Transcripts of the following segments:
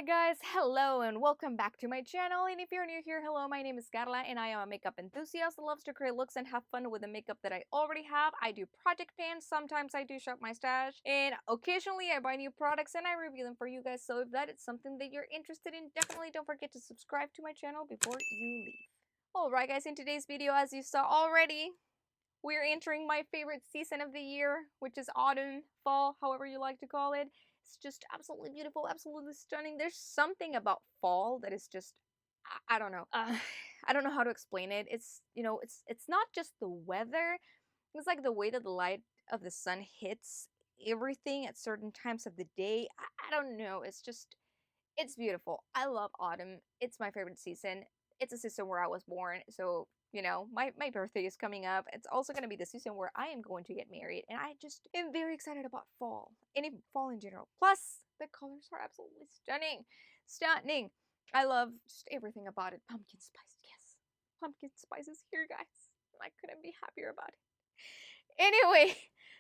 Alright guys, hello and welcome back to my channel, and if you're new here, hello, my name is Carla and I am a makeup enthusiast that loves to create looks and have fun with the makeup that I already have. I do project pans, sometimes I do shop my stash, and occasionally I buy new products and I review them for you guys, so if that is something that you're interested in, definitely don't forget to subscribe to my channel before you leave. Alright guys, in today's video, as you saw already, we're entering my favorite season of the year, which is autumn, fall, however you like to call it. It's just absolutely beautiful, absolutely stunning. There's something about fall that is just, I don't know. I don't know how to explain it. It's not just the weather. It's like the way that the light of the sun hits everything at certain times of the day. I don't know. It's beautiful. I love autumn. It's my favorite season. It's a season where I was born, so my birthday is coming up. It's also going to be the season where I am going to get married, and I just am very excited about fall, and fall in general. Plus, the colors are absolutely stunning. Stunning. I love just everything about it. Pumpkin spice, yes. Pumpkin spice is here, guys. I couldn't be happier about it. Anyway,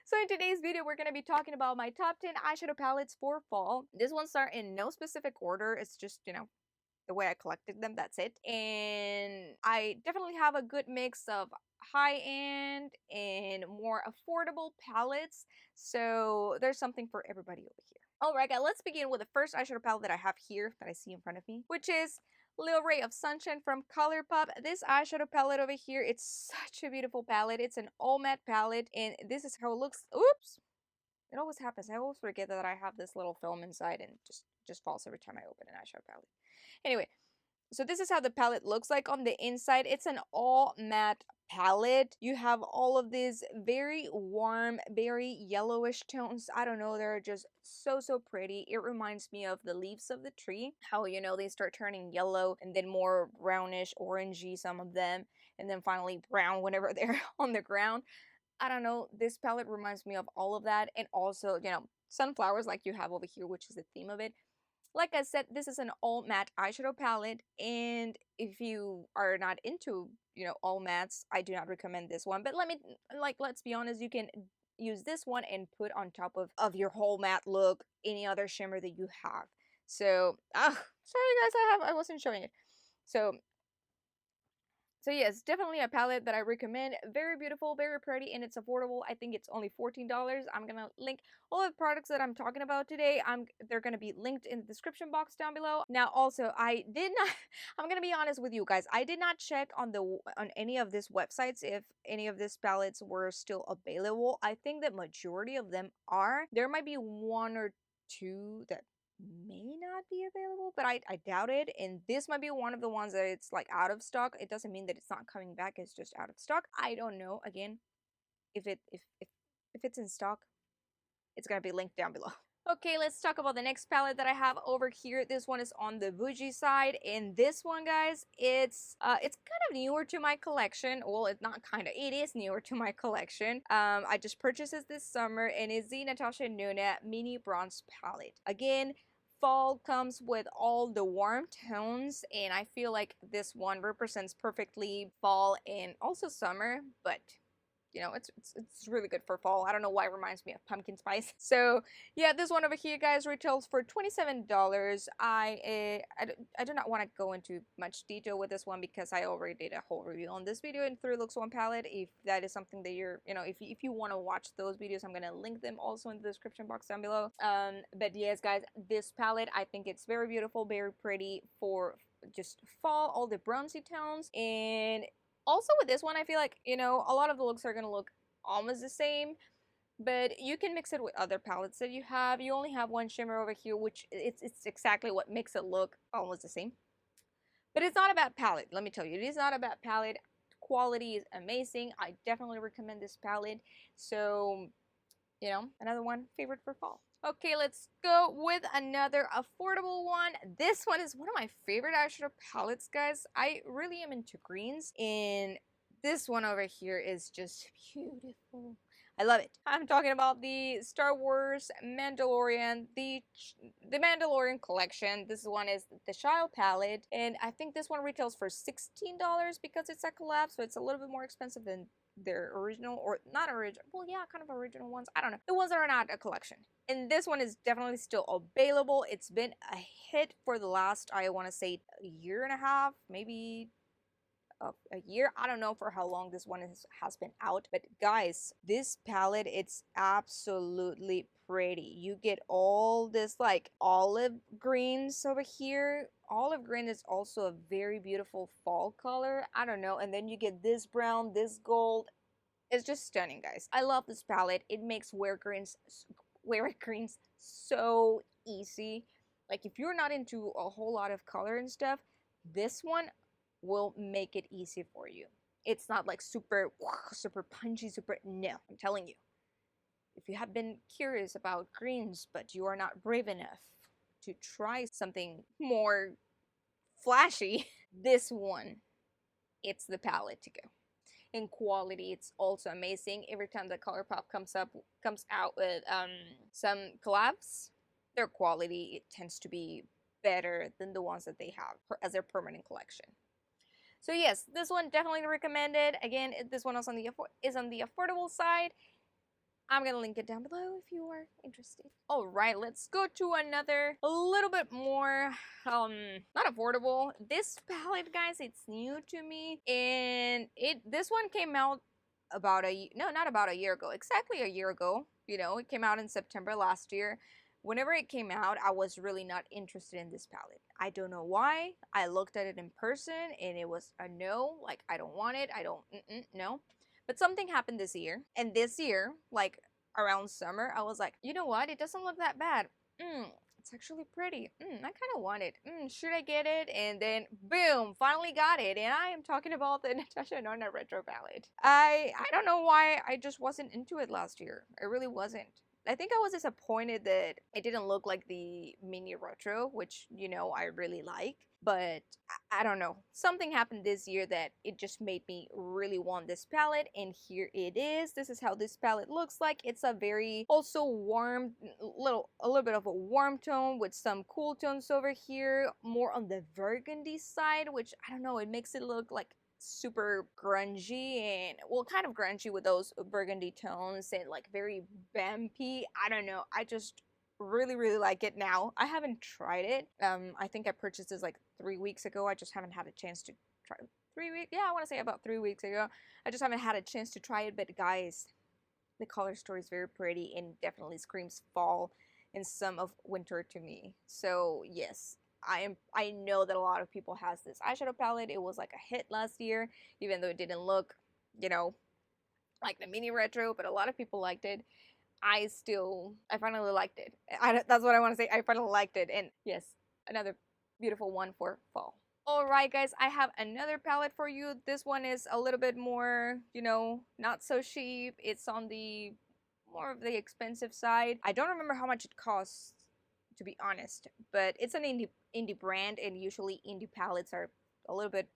so in today's video, we're going to be talking about my top 10 eyeshadow palettes for fall. This one's are in no specific order. It's just, the way I collected them, that's it. And I definitely have a good mix of high-end and more affordable palettes, so there's something for everybody over here. Alright guys, let's begin with the first eyeshadow palette that I have here, that I see in front of me, which is Little Ray of Sunshine from ColourPop. This eyeshadow palette over here, it's such a beautiful palette. It's an all matte palette, and this is how it looks. Oops! It always happens. I always forget that I have this little film inside, and just falls every time I open an eyeshadow palette. Anyway, so this is how the palette looks like on the inside. It's an all matte palette. You have all of these very warm, very yellowish tones. I don't know, they're just so pretty. It reminds me of the leaves of the tree. How, they start turning yellow and then more brownish, orangey, some of them, and then finally brown whenever they're on the ground. I don't know, this palette reminds me of all of that, and also, sunflowers like you have over here, which is the theme of it. Like I said, this is an all matte eyeshadow palette, and if you are not into, all mattes, I do not recommend this one. But let's be honest, you can use this one and put on top of your whole matte look any other shimmer that you have. So, sorry guys, I wasn't showing it. So yes, definitely a palette that I recommend. Very beautiful, very pretty, and it's affordable. I think it's only $14. I'm gonna link all the products that I'm talking about today. They're gonna be linked in the description box down below. Now, also, I did not. I'm gonna be honest with you guys. I did not check on any of these websites if any of these palettes were still available. I think that majority of them are. There might be one or two that may not be available, but I doubt it, and this might be one of the ones that it's like out of stock. It doesn't mean that it's not coming back, it's just out of stock. I don't know. Again, if it's in stock, it's gonna be linked down below. Okay, let's talk about the next palette that I have over here. This one is on the bougie side, and this one, guys, it's kind of newer to my collection. Well, it's not kind of, it is newer to my collection. I just purchased this summer, and it's the Natasha Denona Mini Bronze Palette. Again, fall comes with all the warm tones, and I feel like this one represents perfectly fall and also summer, but it's really good for fall. I don't know why it reminds me of pumpkin spice. So yeah, this one over here, guys, retails for $27. I do not want to go into much detail with this one because I already did a whole review on this video in 3 Looks 1 Palette. If that is something that you're, if you want to watch those videos, I'm gonna link them also in the description box down below. But yes, guys, this palette, I think it's very beautiful, very pretty for just fall, all the bronzy tones. And also with this one, I feel like, a lot of the looks are going to look almost the same, but you can mix it with other palettes that you have. You only have one shimmer over here, which it's exactly what makes it look almost the same. But it's not a bad palette, let me tell you. It is not a bad palette. Quality is amazing. I definitely recommend this palette. So, another one favorite for fall. Okay, let's go with another affordable one. This one is one of my favorite eyeshadow palettes, guys. I really am into greens, and this one over here is just beautiful. I love it. I'm talking about the Star Wars Mandalorian, the Mandalorian collection. This one is the Child palette, and I think this one retails for $16 because it's a collab, so it's a little bit more expensive than their original, or not original, well, yeah, kind of original ones. I don't know. The ones that are not a collection. And this one is definitely still available. It's been a hit for the last, I want to say, a year and a half, maybe a year. I don't know for how long this one has been out, but guys, this palette, it's absolutely pretty. You get all this like olive greens over here. Olive green is also a very beautiful fall color. I don't know. And then you get this brown, this gold. It's just stunning, guys. I love this palette. It makes wear greens so easy. Like if you're not into a whole lot of color and stuff, this one will make it easy for you. It's not like super punchy, no, I'm telling you. If you have been curious about greens but you are not brave enough to try something more flashy, this one, it's the palette to go. In quality, it's also amazing. Every time that ColourPop comes out with some collabs, their quality, it tends to be better than the ones that they have as their permanent collection. So yes, this one definitely recommended. Again, this one is on the affordable side. I'm gonna link it down below if you are interested. All right, let's go to another, a little bit more, not affordable. This palette, guys, it's new to me, and this one came out not about a year ago, exactly a year ago. You know, it came out in September last year. Whenever it came out, I was really not interested in this palette. I don't know why. I looked at it in person, and it was a no. Like, I don't want it. I don't, no. But something happened this year, and this year, like around summer, I was like, you know what? It doesn't look that bad. It's actually pretty. I kind of want it. Should I get it? And then, boom, finally got it. And I am talking about the Natasha Denona Retro palette. I don't know why I just wasn't into it last year. I really wasn't. I think I was disappointed that it didn't look like the mini retro, which, you know, I really like. But I don't know. Something happened this year that it just made me really want this palette. And here it is. This is how this palette looks like. It's a very also warm, a little bit of a warm tone with some cool tones over here. More on the burgundy side, which I don't know. It makes it look like super grungy, and well, kind of grungy with those burgundy tones, and like very vampy. I don't know, I just really like it now. I haven't tried it. I think I purchased this like 3 weeks ago. I just haven't had a chance to try. 3 weeks, yeah, I want to say about 3 weeks ago. I just haven't had a chance to try it. But guys, the color story is very pretty and definitely screams fall and some of winter to me. So yes, I know that a lot of people has this eyeshadow palette. It was like a hit last year, even though it didn't look, you know, like the mini retro, but a lot of people liked it. I finally liked it. That's what I want to say. I finally liked it. And yes, another beautiful one for fall. Alright guys, I have another palette for you. This one is a little bit more, you know, not so cheap. It's on the more of the expensive side. I don't remember how much it costs, to be honest, but it's an indie brand, and usually indie palettes are a little bit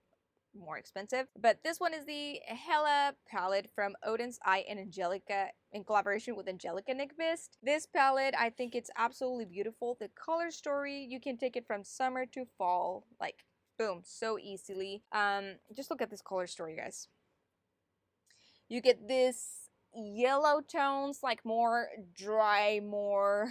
more expensive. But this one is the Hela palette from Oden's Eye and Angelica, in collaboration with Angelica Nyqvist. This palette, I think it's absolutely beautiful. The color story, you can take it from summer to fall, like boom, so easily. Just look at this color story, guys. You get this yellow tones, like more dry, more,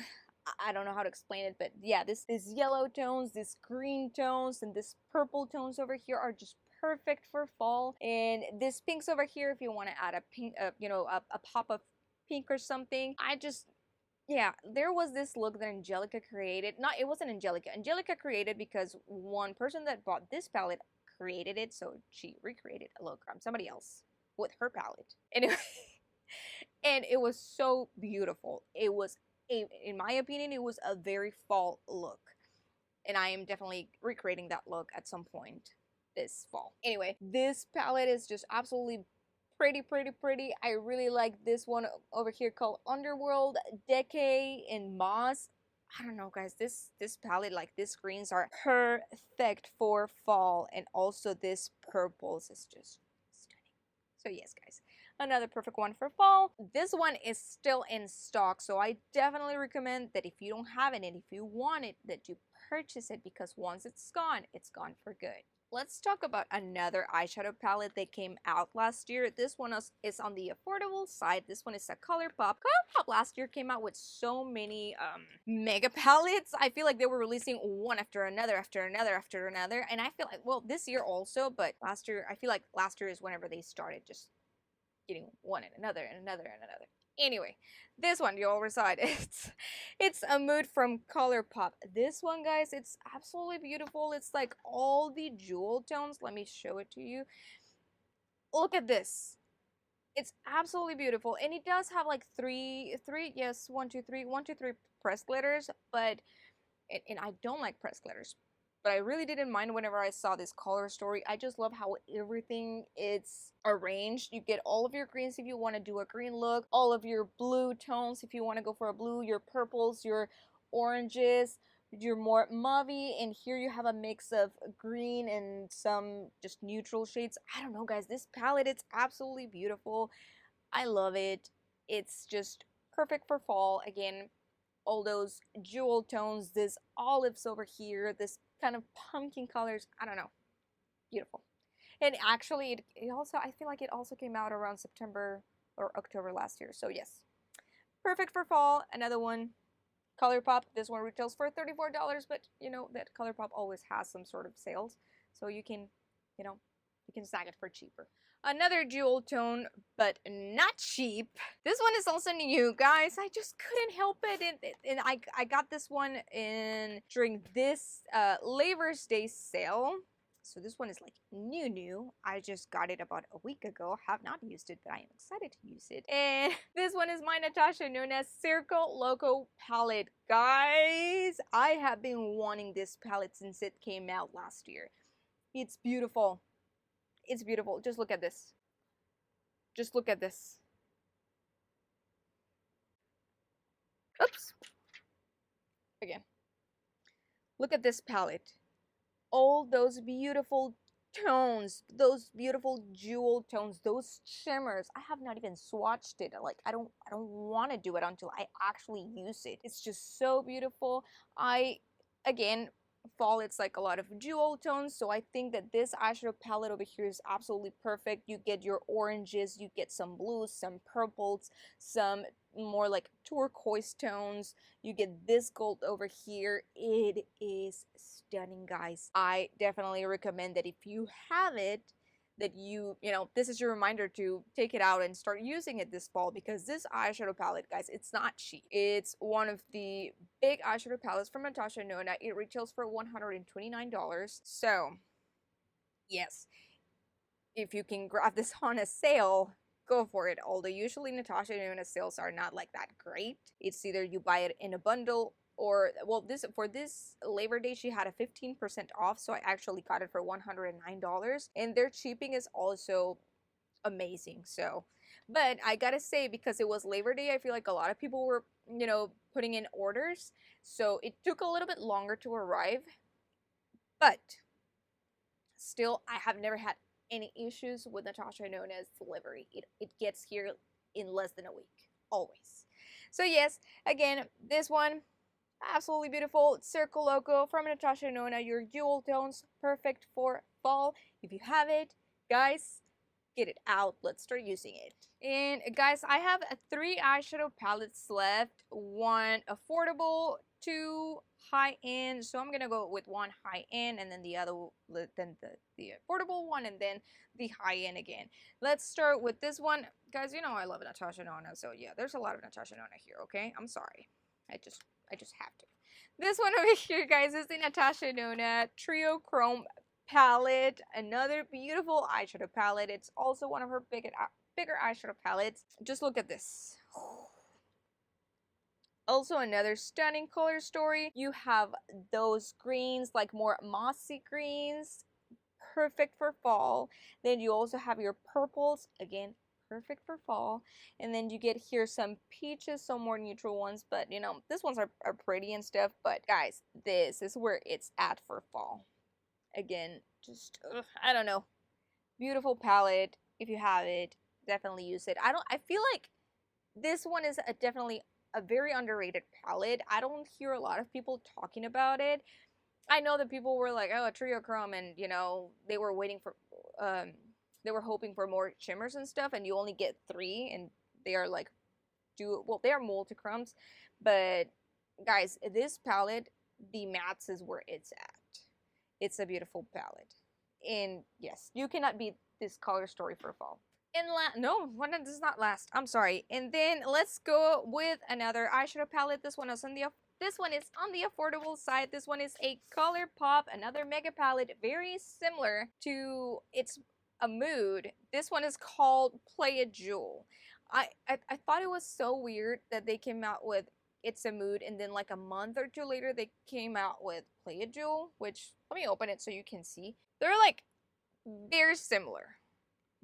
I don't know how to explain it, but yeah, this yellow tones, this green tones, and this purple tones over here are just perfect for fall. And this pinks over here, if you want to add a pink, you know, a pop of pink or something. Yeah, there was this look that Angelica created. It wasn't Angelica. Angelica created because one person that bought this palette created it, so she recreated a look from somebody else with her palette. Anyway, and it was so beautiful. It was, in my opinion, it was a very fall look. And I am definitely recreating that look at some point this fall. Anyway, this palette is just absolutely pretty. I really like this one over here called Underworld, Decay, and Moss. I don't know, guys, this palette, like these greens are perfect for fall, and also this purples is just stunning. So yes, guys, another perfect one for fall. This one is still in stock, so I definitely recommend that if you don't have it and if you want it, that you purchase it, because once it's gone for good. Let's talk about another eyeshadow palette that came out last year. This one is on the affordable side. This one is a ColourPop. ColourPop last year came out with so many mega palettes. I feel like they were releasing one after another, after another, after another. And I feel like, well, this year also, but last year, I feel like last year is whenever they started just getting one and another and another and another. Anyway, this one you already saw it. It's a mood from ColourPop. This one, guys, it's absolutely beautiful. It's like all the jewel tones. Let me show it to you. Look at this. It's absolutely beautiful, and it does have like yes, one, two, three press glitters, but and I don't like press glitters, but I really didn't mind whenever I saw this color story. I just love how everything is arranged. You get all of your greens if you want to do a green look, all of your blue tones if you want to go for a blue, your purples, your oranges, your more mauvey, and here you have a mix of green and some just neutral shades. I don't know, guys, this palette, it's absolutely beautiful. I love it. It's just perfect for fall. Again, all those jewel tones, this olives over here, this kind of pumpkin colors. I don't know. Beautiful. And actually, it also, I feel like it also came out around September or October last year. So yes, perfect for fall. Another one, ColourPop. This one retails for $34, but you know that ColourPop always has some sort of sales. So you can, you know, you can snag it for cheaper. Another jewel tone, but not cheap. This one is also new, guys. I just couldn't help it, and I got this one during this Labor's Day sale. So this one is like new. I just got it about a week ago. Have not used it, but I am excited to use it. And this one is my Natasha Denona Circo Loco palette. Guys, I have been wanting this palette since it came out last year. It's beautiful. It's beautiful. Just look at this. Just look at this. Oops. Again. Look at this palette. All those beautiful tones, those beautiful jewel tones, those shimmers. I have not even swatched it. Like I don't want to do it until I actually use it. It's just so beautiful. Again, fall, it's like a lot of jewel tones, so I think that this eyeshadow palette over here is absolutely perfect. You get your oranges, you get some blues, some purples, some more like turquoise tones, you get this gold over here. It is stunning, guys. I definitely recommend that if you have it, that you know, this is your reminder to take it out and start using it this fall, because this eyeshadow palette, guys, it's not cheap. It's one of the big eyeshadow palettes from Natasha Denona. It retails for $129. So, yes, if you can grab this on a sale, go for it. Although usually Natasha Denona sales are not like that great. It's either you buy it in a bundle, or well, for this Labor Day she had a 15% off, so I actually got it for $109, and their shipping is also amazing. So, but I gotta say, because it was Labor Day, I feel like a lot of people were, you know, putting in orders, so it took a little bit longer to arrive, but still I have never had any issues with Natasha Denona's delivery. It gets here in less than a week, always. So yes, again, this one, absolutely beautiful. Circo Loco from Natasha Denona, your jewel tones, perfect for fall. If you have it, guys, get it out. Let's start using it. And guys, I have 3 eyeshadow palettes left. 1 affordable, 2 high-end. So I'm gonna go with 1 high-end, and then the other, then the affordable one, and then the high-end again. Let's start with this one. Guys, you know I love Natasha Denona, so yeah, there's a lot of Natasha Denona here, okay? I'm sorry. I just have to. This one over here, guys, is the Natasha Denona Triochrome palette. Another beautiful eyeshadow palette. It's also one of her bigger eyeshadow palettes. Just look at this. Also another stunning color story. You have those greens, like more mossy greens, perfect for fall. Then you also have your purples, again, perfect for fall. And then you get here some peaches, some more neutral ones, but you know, these ones are pretty and stuff. But guys, this is where it's at for fall. Again, just, I don't know, beautiful palette. If you have it, definitely use it. I feel like this one is definitely a very underrated palette. I don't hear a lot of people talking about it. I know that people were like, oh, a Triochrome, and you know, they were waiting for, they were hoping for more shimmers and stuff, and you only get 3, and they are like, well, they are multichromes, but guys, this palette, the mattes is where it's at. It's a beautiful palette, and yes, you cannot beat this color story for fall. And no, one does not last. I'm sorry. And then let's go with another eyeshadow palette. This one is on the affordable side. This one is a ColourPop, another mega palette, very similar to a mood. This one is called Play a Jewel. I thought it was so weird that they came out with It's a Mood, and then like a month or two later they came out with Play a Jewel, which, let me open it so you can see. They're like very similar.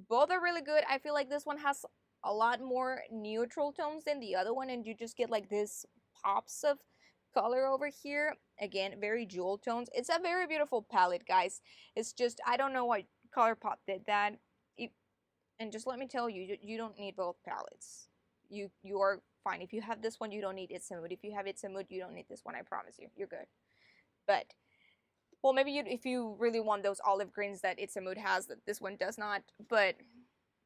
Both are really good. I feel like this one has a lot more neutral tones than the other one, and you just get like this pops of color over here. Again, very jewel tones. It's a very beautiful palette, guys. It's just, I don't know why ColourPop did that. And just let me tell you, you don't need both palettes. You are fine. If you have this one, you don't need It's a Mood. If you have It's a Mood, you don't need this one. I promise you. You're good. But, well, maybe if you really want those olive greens that It's a Mood has, that this one does not. But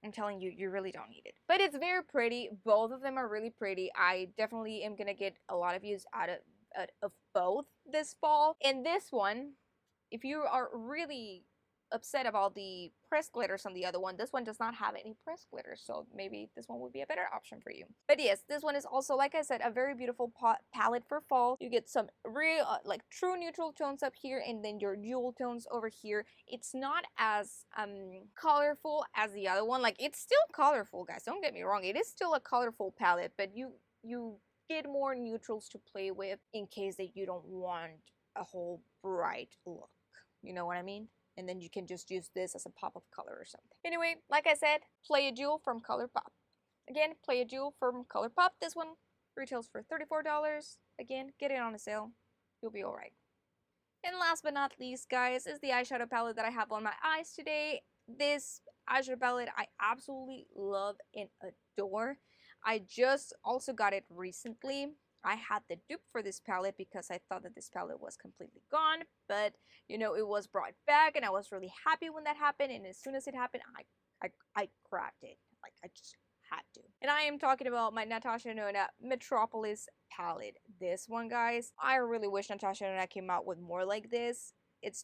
I'm telling you, you really don't need it. But it's very pretty. Both of them are really pretty. I definitely am going to get a lot of use out of both this fall. And this one, if you are really upset about the pressed glitters on the other one, this one does not have any pressed glitters, so maybe this one would be a better option for you. But yes, this one is also, like I said, a very beautiful palette for fall. You get some real like true neutral tones up here, and then your jewel tones over here. It's not as colorful as the other one. Like, it's still colorful, guys, don't get me wrong, it is still a colorful palette, but you get more neutrals to play with in case that you don't want a whole bright look, you know what I mean? And then you can just use this as a pop of color or something. Anyway, like I said, Play a Jewel from ColourPop. Again, Play a Jewel from ColourPop. This one retails for $34. Again, get it on a sale. You'll be alright. And last but not least, guys, is the eyeshadow palette that I have on my eyes today. This eyeshadow palette I absolutely love and adore. I just also got it recently. I had the dupe for this palette because I thought that this palette was completely gone, but you know, it was brought back, and I was really happy when that happened. And as soon as it happened, I grabbed it. Like, I just had to. And I am talking about my Natasha Denona Metropolis palette. This one, guys, I really wish Natasha Denona came out with more like this.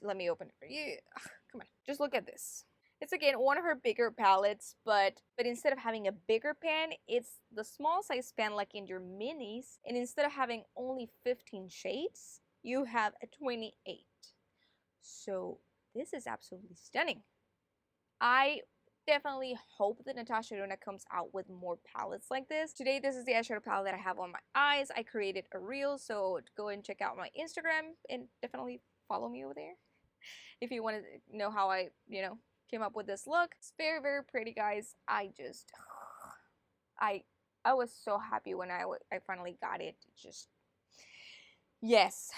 Let me open it for you. Ugh, come on, just look at this. It's, again, one of her bigger palettes, but instead of having a bigger pan, it's the small size pan like in your minis, and instead of having only 15 shades, you have a 28. So this is absolutely stunning. I definitely hope that Natasha Denona comes out with more palettes like this. Today, this is the eyeshadow palette that I have on my eyes. I created a reel, so go and check out my Instagram, and definitely follow me over there if you want to know how I, came up with this look. It's very, very pretty, guys. I was so happy when I finally got it. Yes,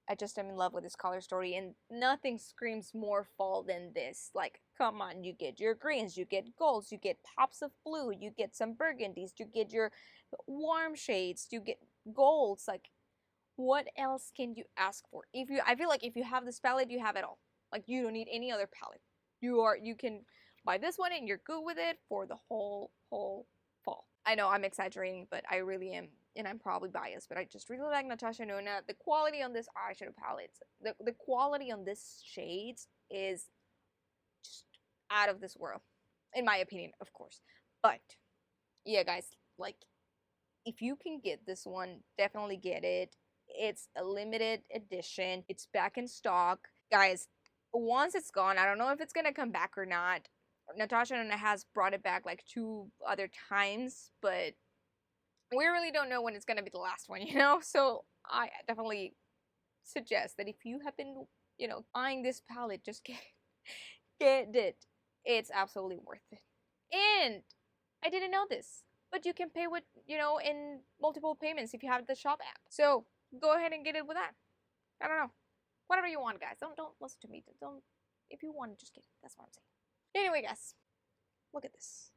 I just am in love with this color story, and nothing screams more fall than this. Like, come on, you get your greens, you get golds, you get pops of blue, you get some burgundies, you get your warm shades, you get golds. Like, what else can you ask for? I feel like if you have this palette, you have it all. Like, you don't need any other palette. You can buy this one and you're good with it for the whole fall. I know I'm exaggerating, but I really am, and I'm probably biased, but I just really like Natasha Denona. The quality on this eyeshadow palettes, the quality on this shades is just out of this world, in my opinion, of course. But yeah, guys, like, if you can get this one, definitely get it. It's a limited edition. It's back in stock, guys. Once it's gone, I don't know if it's gonna come back or not. Natasha Denona has brought it back like 2 other times, but we really don't know when it's gonna be the last one, So I definitely suggest that if you have been, eyeing this palette, just get it. It's absolutely worth it. And I didn't know this, but you can pay with, in multiple payments if you have the shop app. So go ahead and get it with that. I don't know. Whatever you want, guys. Don't listen to me. Don't. If you want, just get it. That's what I'm saying. Anyway, guys, look at this.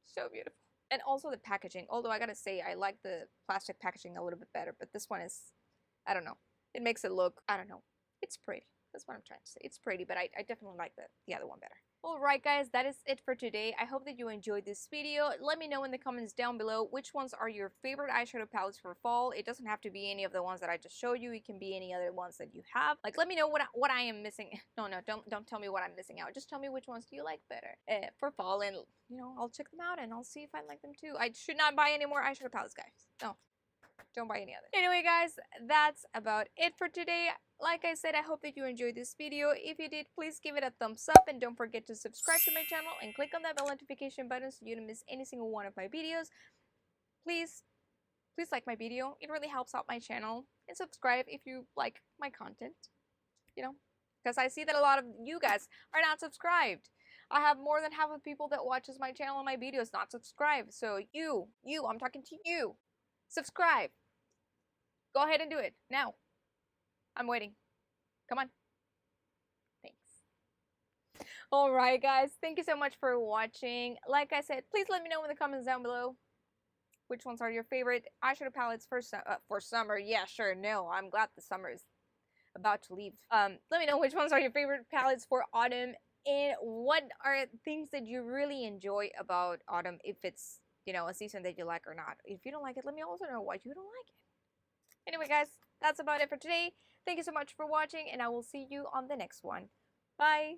So beautiful. And also the packaging. Although I gotta say, I like the plastic packaging a little bit better, but this one is, I don't know. It makes it look, I don't know, it's pretty. That's what I'm trying to say. It's pretty, but I definitely like the other one better. Alright guys, that is it for today. I hope that you enjoyed this video. Let me know in the comments down below which ones are your favorite eyeshadow palettes for fall. It doesn't have to be any of the ones that I just showed you. It can be any other ones that you have. Like, let me know what I am missing. No, don't tell me what I'm missing out. Just tell me which ones do you like better for fall, and you know, I'll check them out and I'll see if I like them too. I should not buy any more eyeshadow palettes, guys. No. Don't buy any other. Anyway, guys, that's about it for today. Like I said, I hope that you enjoyed this video. If you did, please give it a thumbs up and don't forget to subscribe to my channel and click on that bell notification button so you don't miss any single one of my videos. Please like my video. It really helps out my channel. And subscribe if you like my content. You know, because I see that a lot of you guys are not subscribed. I have more than half of people that watches my channel and my videos not subscribed. So you, I'm talking to you. Subscribe. Go ahead and do it now. I'm waiting. Come on. Thanks. Alright guys, thank you so much for watching. Like I said, please let me know in the comments down below which ones are your favorite eyeshadow palettes for summer. Yeah, sure. No, I'm glad the summer is about to leave. Let me know which ones are your favorite palettes for autumn, and what are things that you really enjoy about autumn, if it's, you know, a season that you like or not. If you don't like it, let me also know why you don't like it. Anyway, guys, that's about it for today. Thank you so much for watching, and I will see you on the next one. Bye!